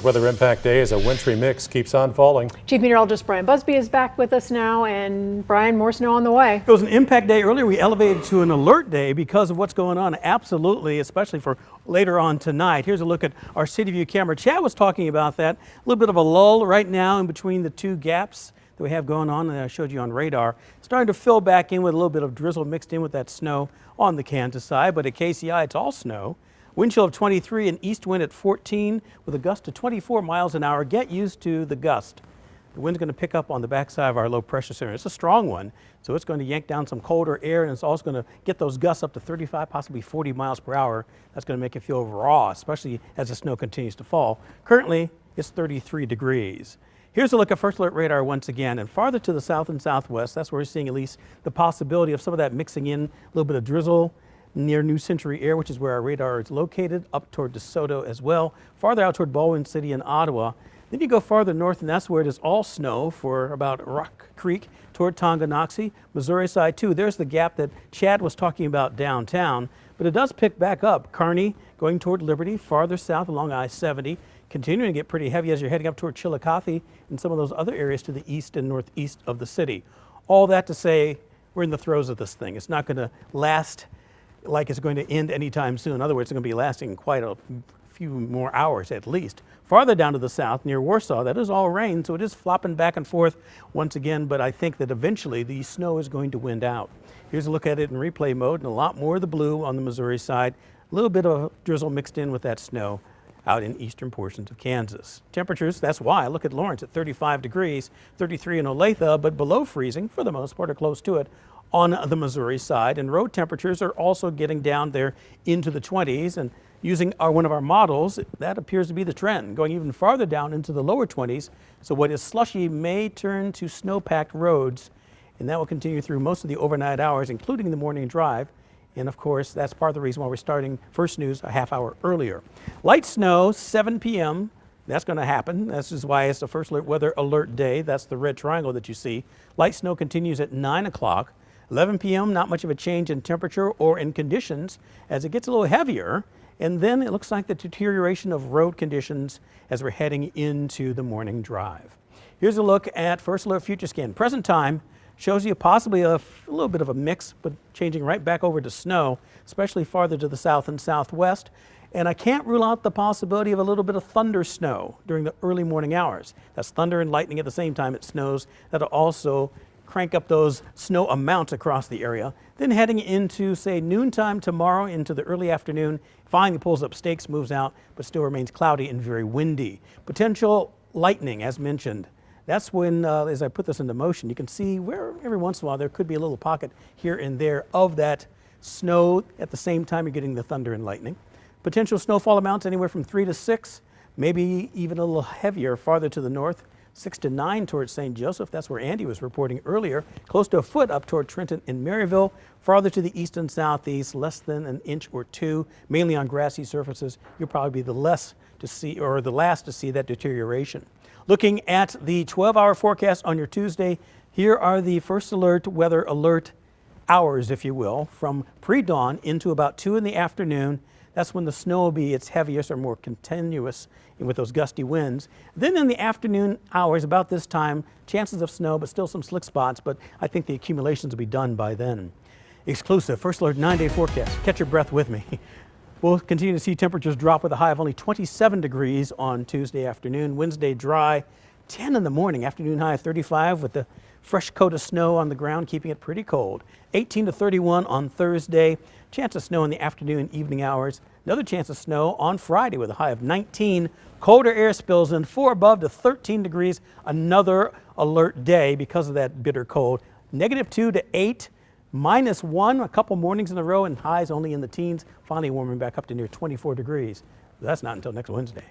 Weather Impact Day as a wintry mix keeps on falling. Chief Meteorologist Brian Busby is back with us now, and Brian, more snow on the way. It was an impact day earlier. We elevated to an alert day because of what's going on. Absolutely, especially for later on tonight. Here's a look at our City View camera. Chad was talking about that. A little bit of a lull right now in between the two gaps that we have going on, and I showed you on radar. Starting to fill back in with a little bit of drizzle mixed in with that snow on the Kansas side, but at KCI it's all snow. Wind chill of 23 and east wind at 14 with a gust of 24 miles an hour. Get used to the gust. The wind's going to pick up on the backside of our low pressure center. It's a strong one, so it's going to yank down some colder air, and it's also going to get those gusts up to 35, possibly 40 miles per hour. That's going to make it feel raw, especially as the snow continues to fall. Currently, it's 33 degrees. Here's a look at First Alert radar once again, and farther to the south and southwest, that's where we're seeing at least the possibility of some of that mixing in, a little bit of drizzle near New Century Air, which is where our radar is located, up toward DeSoto as well, farther out toward Baldwin City and Ottawa. Then you go farther north, and that's where it is all snow for about Rock Creek toward Tonganoxie, Missouri side too. There's the gap that Chad was talking about downtown, but it does pick back up. Kearney going toward Liberty, farther south along I-70, continuing to get pretty heavy as you're heading up toward Chillicothe and some of those other areas to the east and northeast of the city. All that to say, we're in the throes of this thing. It's not going to last like it's going to end anytime soon. In other words, it's going to be lasting quite a few more hours at least. Farther down to the south near Warsaw, that is all rain, so it is flopping back and forth once again, but I think that eventually the snow is going to wind out. Here's a look at it in replay mode, and a lot more of the blue on the Missouri side, a little bit of drizzle mixed in with that snow out in eastern portions of Kansas. Temperatures, that's why. Look at Lawrence at 35 degrees, 33 in Olathe, but below freezing for the most part or close to it on the Missouri side. And road temperatures are also getting down there into the 20s. And using one of our models, that appears to be the trend, going even farther down into the lower 20s. So what is slushy may turn to snow-packed roads, and that will continue through most of the overnight hours, including the morning drive. And of course, that's part of the reason why we're starting First News a half hour earlier. Light snow, 7 p.m. That's going to happen. This is why it's the First Alert Weather Alert Day. That's the red triangle that you see. Light snow continues at 9 o'clock. 11 p.m., not much of a change in temperature or in conditions as it gets a little heavier. And then it looks like the deterioration of road conditions as we're heading into the morning drive. Here's a look at First Alert Future Scan. Present time shows you possibly a little bit of a mix, but changing right back over to snow, especially farther to the south and southwest. And I can't rule out the possibility of a little bit of thunder snow during the early morning hours. That's thunder and lightning at the same time it snows. That'll also crank up those snow amounts across the area. Then heading into, say, noontime tomorrow into the early afternoon, finally pulls up stakes, moves out, but still remains cloudy and very windy. Potential lightning, as mentioned. That's when, as I put this into motion, you can see where every once in a while there could be a little pocket here and there of that snow at the same time you're getting the thunder and lightning. Potential snowfall amounts anywhere from 3 to 6, maybe even a little heavier farther to the north, 6 to 9 towards St. Joseph. That's where Andy was reporting earlier. Close to a foot up toward Trenton and Maryville. Farther to the east and southeast, less than an inch or two, mainly on grassy surfaces. You'll probably be the last to see that deterioration. Looking at the 12-hour forecast on your Tuesday, here are the First Alert Weather Alert hours, if you will, from pre-dawn into about 2 in the afternoon. That's when the snow will be its heaviest or more continuous with those gusty winds. Then in the afternoon hours, about this time, chances of snow, but still some slick spots, but I think the accumulations will be done by then. Exclusive First Alert 9-day forecast. Catch your breath with me. We'll continue to see temperatures drop with a high of only 27 degrees on Tuesday afternoon. Wednesday dry, 10 in the morning, afternoon high of 35 with the fresh coat of snow on the ground, keeping it pretty cold. 18 to 31 on Thursday. Chance of snow in the afternoon and evening hours. Another chance of snow on Friday with a high of 19. Colder air spills in 4 above to 13 degrees. Another alert day because of that bitter cold. -2 to 8. -1 a couple mornings in a row, and highs only in the teens, finally warming back up to near 24 degrees. That's not until next Wednesday.